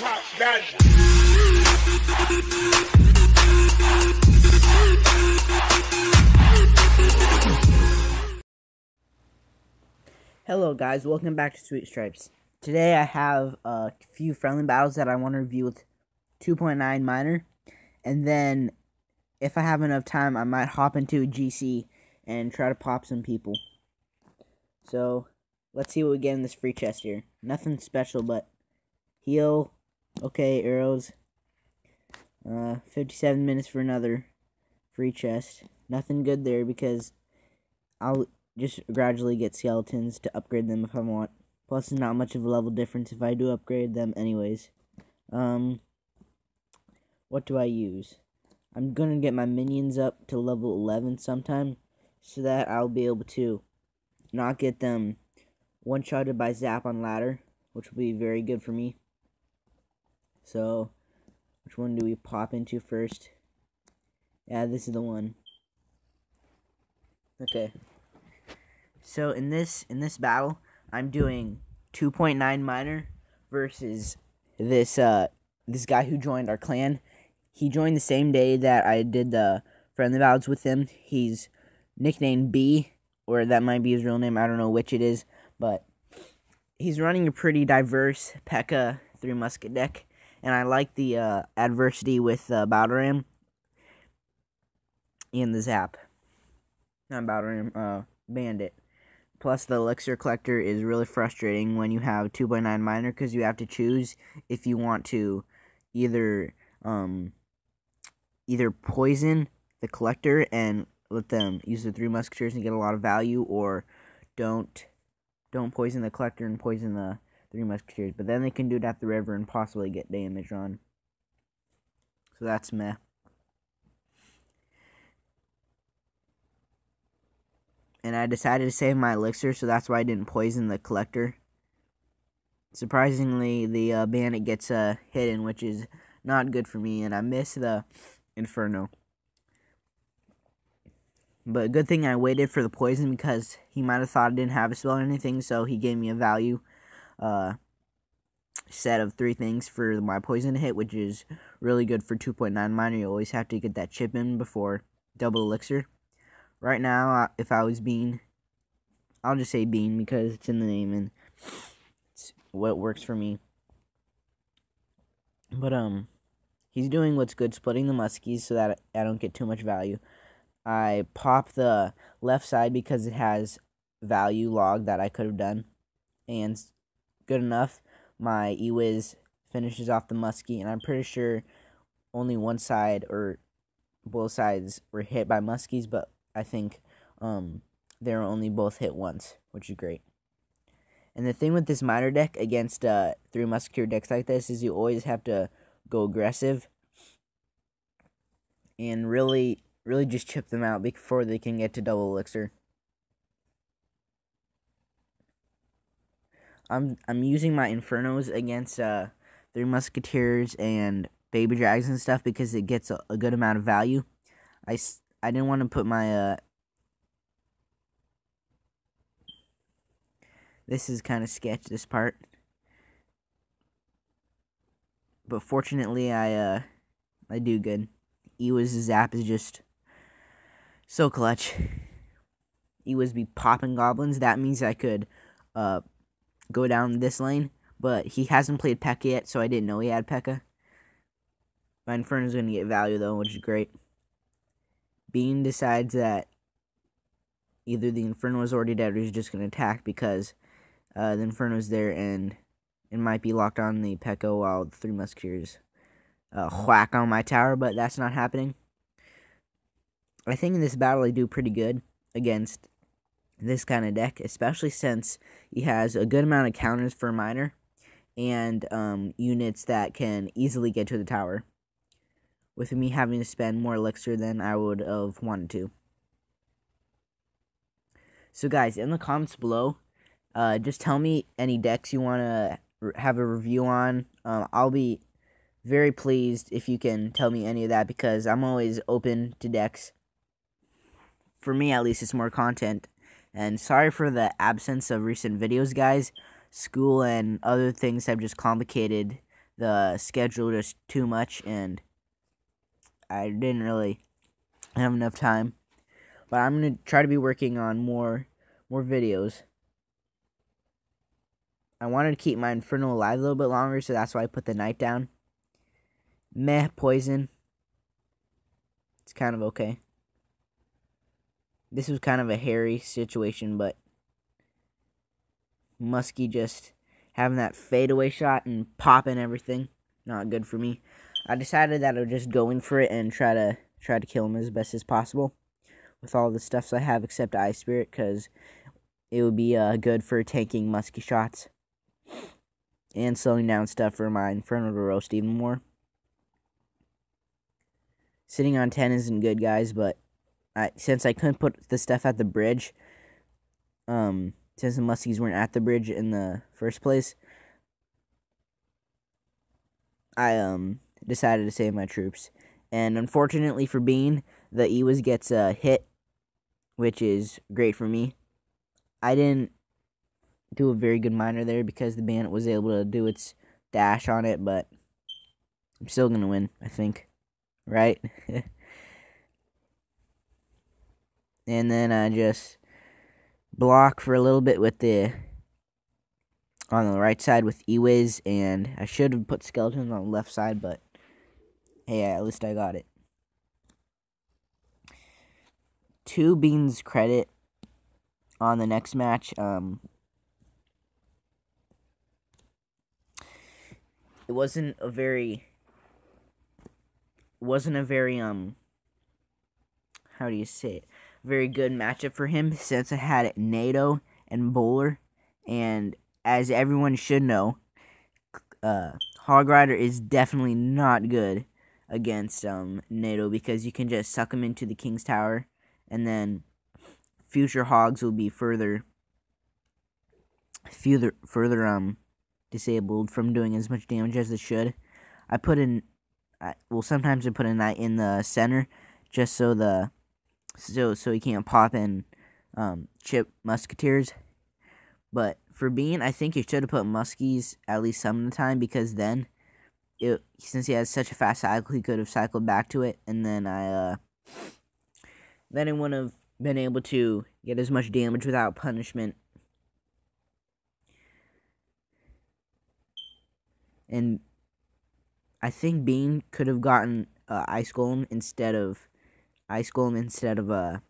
Pop that. Hello guys, welcome back to Sweet Stripes. Today I have a few friendly battles that I want to review with 2.9 minor, and then if I have enough time I might hop into GC and try to pop some people. So let's see what we get in this free chest here. Nothing special but heal, okay, arrows, 57 minutes for another free chest. Nothing good there because I'll just gradually get skeletons to upgrade them if I want. Plus, it's not much of a level difference if I do upgrade them anyways. What do I use? I'm going to get my minions up to level 11 sometime so that I'll be able to not get them one-shotted by zap on ladder, which will be very good for me. So, which one do we pop into first? Yeah, this is the one. Okay. So in this battle, I'm doing 2.9 minor versus this guy who joined our clan. He joined the same day that I did the friendly battles with him. He's nicknamed B, or that might be his real name. I don't know which it is, but he's running a pretty diverse P.E.K.K.A. 3 musket deck, and I like the adversity with battle ram and the zap. Not battle ram, bandit. Plus, the elixir collector is really frustrating when you have 2.9 minor because you have to choose if you want to either poison the collector and let them use the 3 musketeers and get a lot of value, or don't poison the collector and poison the 3 musketeers. But then they can do it at the river and possibly get damage on. So that's meh. And I decided to save my elixir, so that's why I didn't poison the collector. Surprisingly, the bandit gets hidden, which is not good for me, and I miss the inferno. But good thing I waited for the poison because he might have thought I didn't have a spell or anything, so he gave me a value set of 3 things for my poison to hit, which is really good for 2.9 minor. You always have to get that chip in before double elixir. Right now, if I was Bean, I'll just say Bean because it's in the name and it's what works for me. But, he's doing what's good, splitting the muskies so that I don't get too much value. I pop the left side because it has value log that I could have done. And good enough, my E-Wiz finishes off the muskie, and I'm pretty sure only one side or both sides were hit by muskies, but I think they were only both hit once, which is great. And the thing with this minor deck against 3 musketeer decks like this is you always have to go aggressive and really just chip them out before they can get to double elixir. I'm using my infernos against 3 musketeers and baby dragons and stuff because it gets a good amount of value. I didn't want to put my, this is kind of sketch, this part. But fortunately, I do good. E-Wiz zap is just so clutch. E-Wiz be popping goblins. That means I could, go down this lane. But he hasn't played P.E.K.K.A. yet, so I didn't know he had P.E.K.K.A. My Inferno's going to get value, though, which is great. Bean decides that either the Inferno is already dead or he's just going to attack because the Inferno's there and it might be locked on the P.E.K.K.A. while the 3 musketeers whack on my tower, but that's not happening. I think in this battle I do pretty good against this kind of deck, especially since he has a good amount of counters for minor and units that can easily get to the tower, with me having to spend more elixir than I would have wanted to. So guys, in the comments below, just tell me any decks you want to have a review on. I'll be very pleased if you can tell me any of that because I'm always open to decks. For me, at least, it's more content. And sorry for the absence of recent videos, guys. School and other things have just complicated the schedule just too much, and I didn't really have enough time. But I'm gonna try to be working on more videos. I wanted to keep my Inferno alive a little bit longer, so that's why I put the night down. Meh, poison. It's kind of okay. This was kind of a hairy situation, but Muskie just having that fadeaway shot and popping everything, not good for me. I decided that I would just go in for it and try to kill him as best as possible with all the stuffs I have except Ice Spirit, because it would be good for tanking Muskie shots and slowing down stuff for my Inferno to roast even more. Sitting on 10 isn't good, guys, but since I couldn't put the stuff at the bridge, since the Muskies weren't at the bridge in the first place, I decided to save my troops. And unfortunately for Bean, the Ewas gets hit, which is great for me. I didn't do a very good miner there because the bandit was able to do its dash on it, but I'm still going to win, I think. Right? And then I just block for a little bit with on the right side with Ewiz, and I should have put skeletons on the left side, but hey, at least I got it. To Bean's credit, on the next match, it wasn't a very how do you say it, very good matchup for him, since I had NATO and Bowler, and as everyone should know, Hog Rider is definitely not good against NATO, because you can just suck him into the King's Tower, and then future Hogs will be further disabled from doing as much damage as it should. Sometimes I put a knight in the center just so he can't pop and chip musketeers. But for Bean, I think you should have put muskies at least some of the time, because then, since he has such a fast cycle, he could have cycled back to it, and then it wouldn't have been able to get as much damage without punishment. And I think Bean could have gotten Ice Golem instead of Ice Golem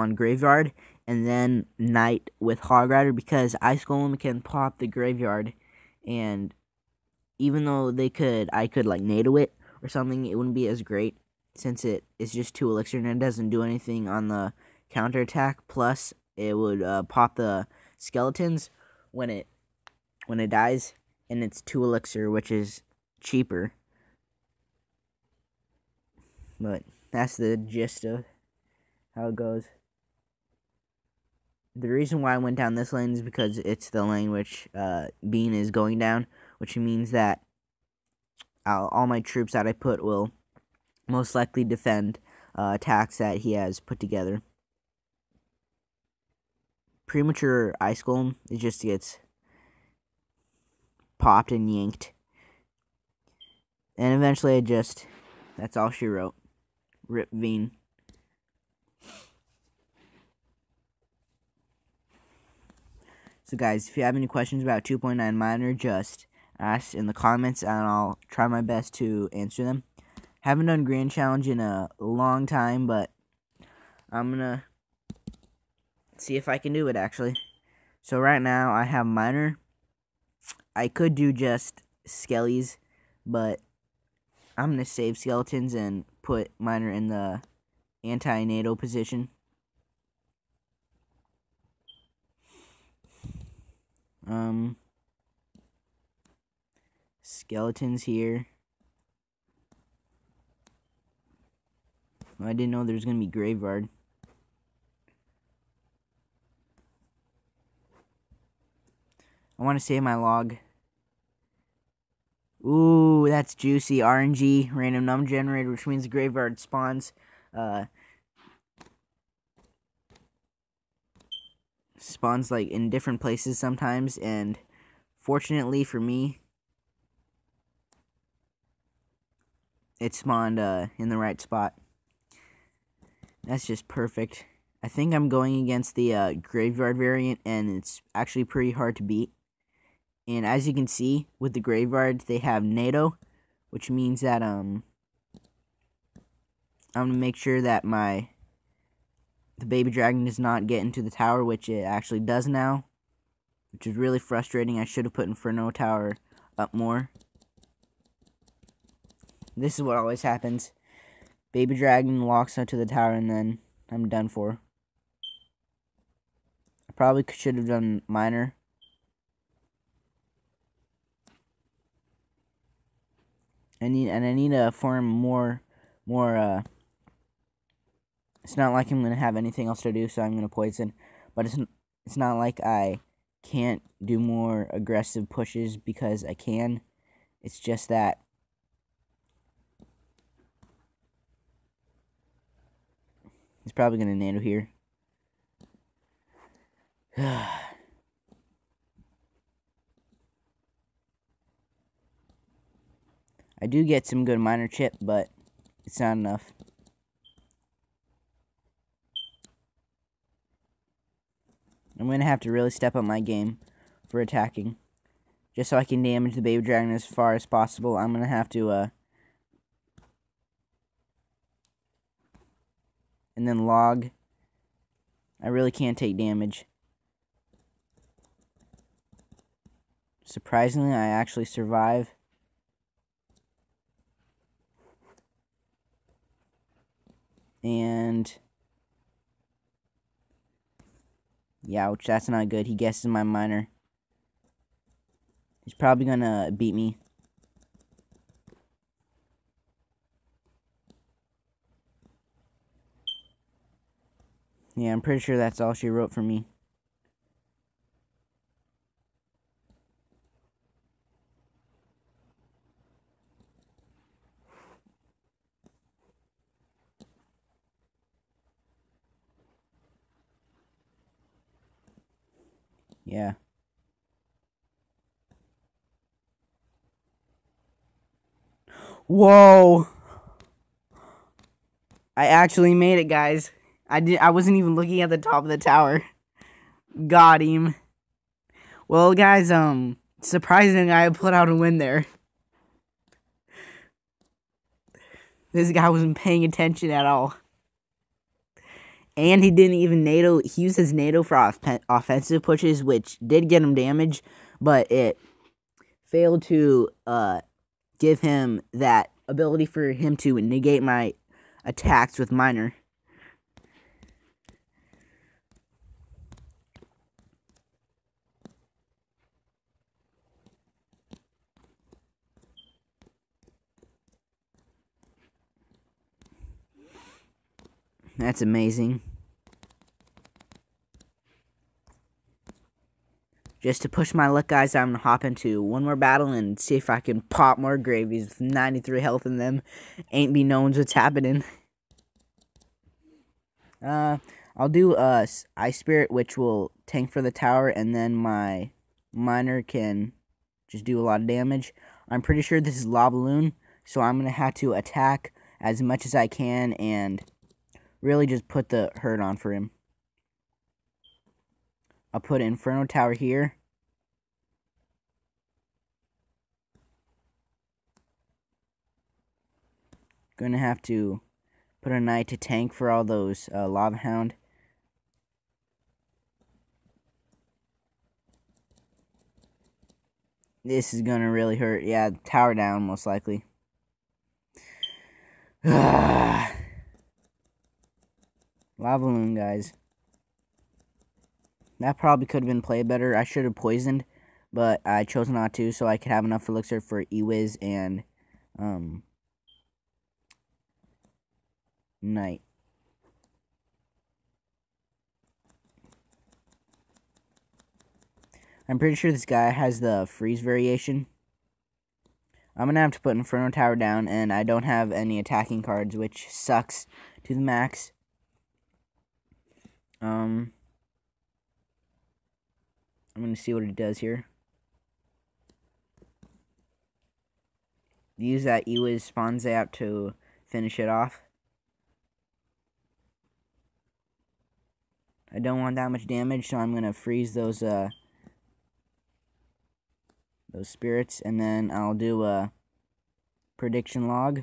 on Graveyard, and then Knight with Hog Rider, because Ice Golem can pop the Graveyard, and even though I could like NATO it or something, it wouldn't be as great, since it is just 2 elixir and it doesn't do anything on the counterattack. Plus, it would pop the skeletons when it dies, and it's 2 elixir, which is cheaper. But that's the gist of how it goes. The reason why I went down this lane is because it's the lane which Bean is going down, which means that all my troops that I put will most likely defend attacks that he has put together. Premature Ice Golem, it just gets popped and yanked. And eventually that's all she wrote. Rip Bean. So guys, if you have any questions about 2.9 Miner, just ask in the comments and I'll try my best to answer them. Haven't done Grand Challenge in a long time, but I'm gonna see if I can do it actually. So right now I have Miner. I could do just Skellies, but I'm gonna save Skeletons and put Miner in the anti-NATO position. Skeletons here. I didn't know there was gonna be Graveyard. I want to save my log. Ooh, that's juicy. RNG, random number generator, which means the Graveyard spawns like in different places sometimes, and Fortunately for me, it spawned in the right spot. That's just perfect. I think I'm going against the graveyard variant, and it's actually pretty hard to beat. And as you can see, with the graveyard, they have NATO, which means that I'm gonna make sure that the baby dragon does not get into the tower, which it actually does now, which is really frustrating. I should have put Inferno Tower up more. This is what always happens. Baby dragon walks onto the tower, and then I'm done for. I probably should have done miner. I need to farm more. It's not like I'm gonna have anything else to do, so I'm gonna poison. But it's not like I can't do more aggressive pushes, because I can. It's just that he's probably gonna nano here. I do get some good miner chip, but it's not enough. I'm going to have to really step up my game for attacking. Just so I can damage the baby dragon as far as possible, I'm going to have to, and then log. I really can't take damage. Surprisingly, I actually survive. And yeah, which that's not good. He guesses my miner. He's probably gonna beat me. Yeah, I'm pretty sure that's all she wrote for me. Yeah. Whoa! I actually made it, guys. I wasn't even looking at the top of the tower. Got him. Well, guys, surprising I put out a win there. This guy wasn't paying attention at all. And he didn't even NATO. He used his NATO for offensive pushes, which did get him damage, but it failed to give him that ability for him to negate my attacks with miner. That's amazing. Just to push my luck, guys, I'm going to hop into one more battle and see if I can pop more gravies with 93 health in them. Ain't be known what's happening. I'll do Ice Spirit, which will tank for the tower, and then my miner can just do a lot of damage. I'm pretty sure this is Lava Loon, so I'm going to have to attack as much as I can and really just put the hurt on for him. I'll put Inferno Tower here. Gonna have to put a knight to tank for all those Lava Hound. This is gonna really hurt. Yeah, tower down most likely. Lava Loon, guys. That probably could have been played better. I should have poisoned, but I chose not to, so I could have enough elixir for Ewiz and Knight. I'm pretty sure this guy has the freeze variation. I'm gonna have to put Inferno Tower down, and I don't have any attacking cards, which sucks to the max. I'm gonna see what it does here. use that Ewiz spawn zap to finish it off. I don't want that much damage, so I'm gonna freeze those spirits, and then I'll do a prediction log.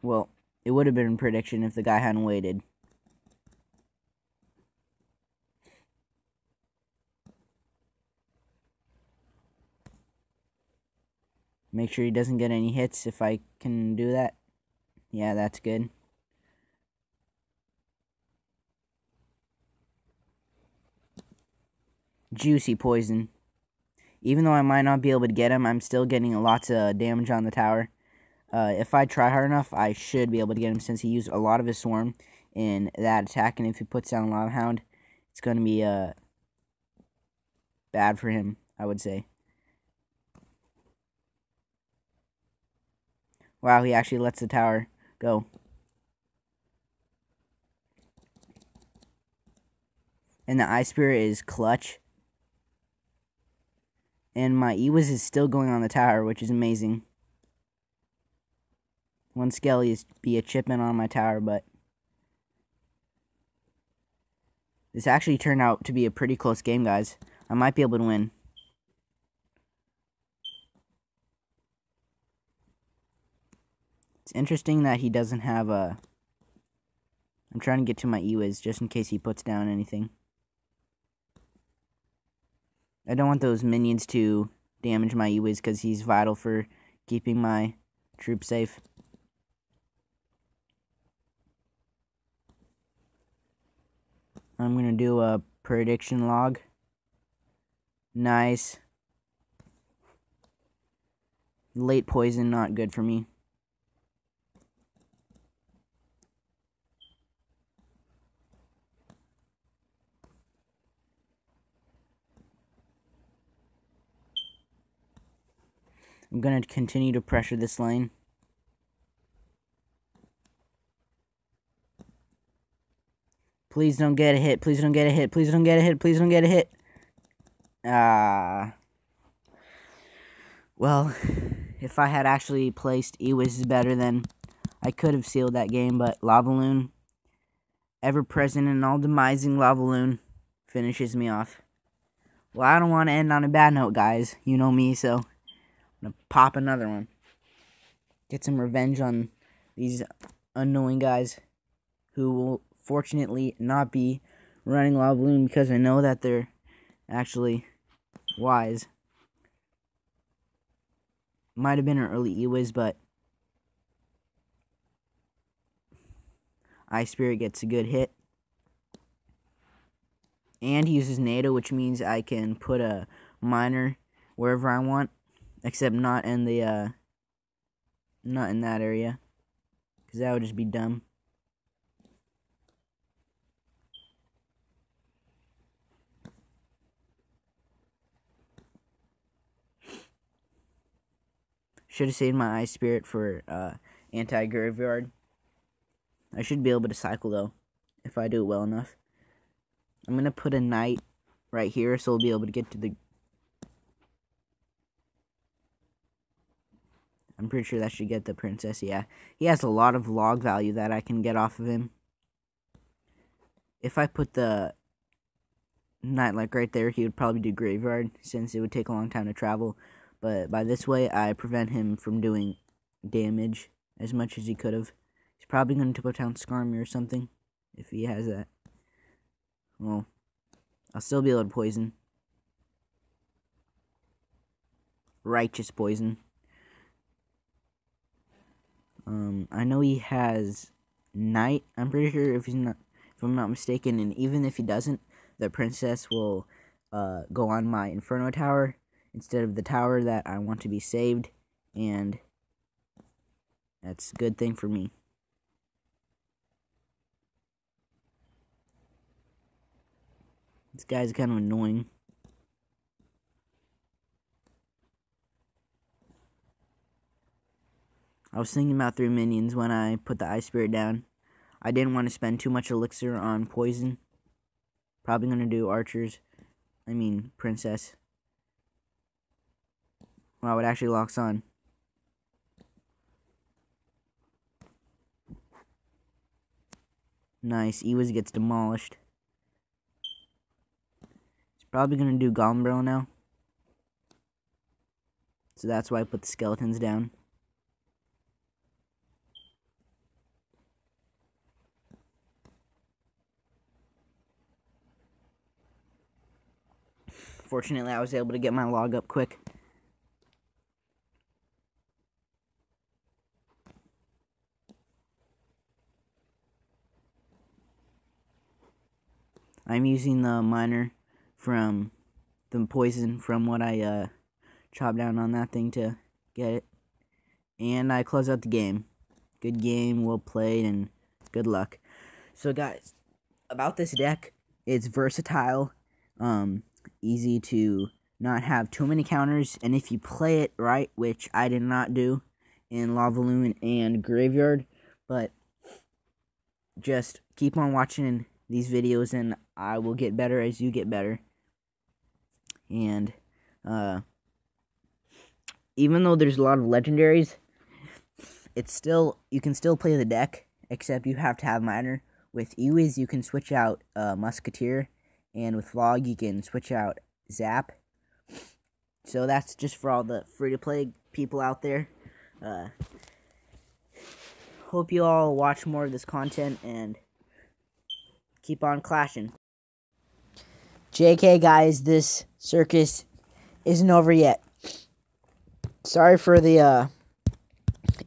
Well, it would have been a prediction if the guy hadn't waited. Make sure he doesn't get any hits if I can do that. Yeah, that's good. Juicy poison. Even though I might not be able to get him, I'm still getting lots of damage on the tower. If I try hard enough, I should be able to get him since he used a lot of his swarm in that attack. And if he puts down Lava Hound, it's going to be bad for him, I would say. Wow, he actually lets the tower go. And the Ice Spirit is clutch. And my Ewiz is still going on the tower, which is amazing. One Skelly is be a chipping on my tower, but this actually turned out to be a pretty close game, guys. I might be able to win. It's interesting that he doesn't have a... I'm trying to get to my Ewiz just in case he puts down anything. I don't want those minions to damage my Ewiz because he's vital for keeping my troops safe. I'm going to do a prediction log. Nice. Late poison, not good for me. I'm going to continue to pressure this lane. Please don't get a hit. Please don't get a hit. Please don't get a hit. Please don't get a hit. Well, if I had actually placed Ewiz better, then I could have sealed that game, but Lavaloon, ever present and all demising Lavaloon, finishes me off. Well, I don't want to end on a bad note, guys. You know me, so I'm going to pop another one. Get some revenge on these unknowing guys who will fortunately not be running Lavaloon because I know that they're actually wise. Might have been an early Ewiz, but Ice Spirit gets a good hit. And he uses NATO, which means I can put a miner wherever I want, except not in the not in that area, because that would just be dumb. Should have saved my Ice Spirit for anti-graveyard. I should be able to cycle, though, if I do it well enough. I'm going to put a knight right here, so we'll be able to get to the... I'm pretty sure that should get the princess, yeah. He has a lot of log value that I can get off of him. If I put the knight, like, right there, he would probably do graveyard, since it would take a long time to travel. But by this way, I prevent him from doing damage as much as he could have. He's probably going to put down Skarmy or something, if he has that. Well, I'll still be able to poison. Righteous poison. I know he has Knight. I'm pretty sure if I'm not mistaken, and even if he doesn't, the princess will go on my Inferno tower instead of the tower that I want to be saved, and that's a good thing for me. This guy's kind of annoying. I was thinking about 3 minions when I put the Ice Spirit down. I didn't want to spend too much elixir on poison. Probably going to do archers. Princess. Wow, it actually locks on. Nice. Ewiz gets demolished. He's probably going to do Goblin Barrel now. So that's why I put the skeletons down. Fortunately, I was able to get my log up quick. I'm using the miner from the poison from what I chopped down on that thing to get it. And I close out the game. Good game, well played, and good luck. So guys, about this deck, it's versatile, easy to not have too many counters, and if you play it right, which I did not do in Lava Loon and Graveyard, but just keep on watching these videos and I will get better as you get better. And even though there's a lot of legendaries, it's still, you can still play the deck, except you have to have miner. With Ewiz, you can switch out Musketeer, and with Log, you can switch out Zap. So that's just for all the free-to-play people out there. Hope you all watch more of this content, and keep on clashing. JK, guys, this circus isn't over yet. Sorry for the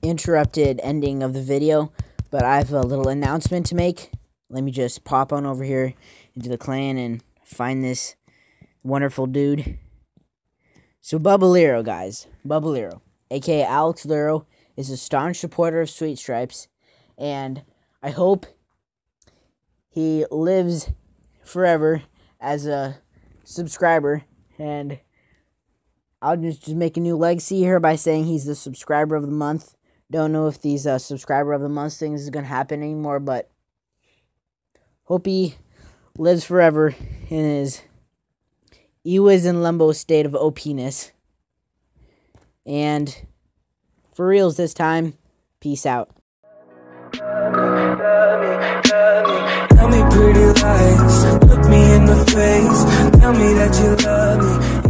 interrupted ending of the video, but I have a little announcement to make. Let me just pop on over here into the clan and find this wonderful dude. So Bubbalero, guys, Bubbalero, aka Alex Lero, is a staunch supporter of Sweet Stripes, and I hope he lives forever as a subscriber, and I'll just make a new legacy here by saying he's the subscriber of the month. Don't know if these subscriber of the month things is going to happen anymore, but hope he lives forever in his Ewiz and Limbo state of OP-ness. And for reals this time, peace out. Tell me pretty lies, look me in the face, tell me that you love me.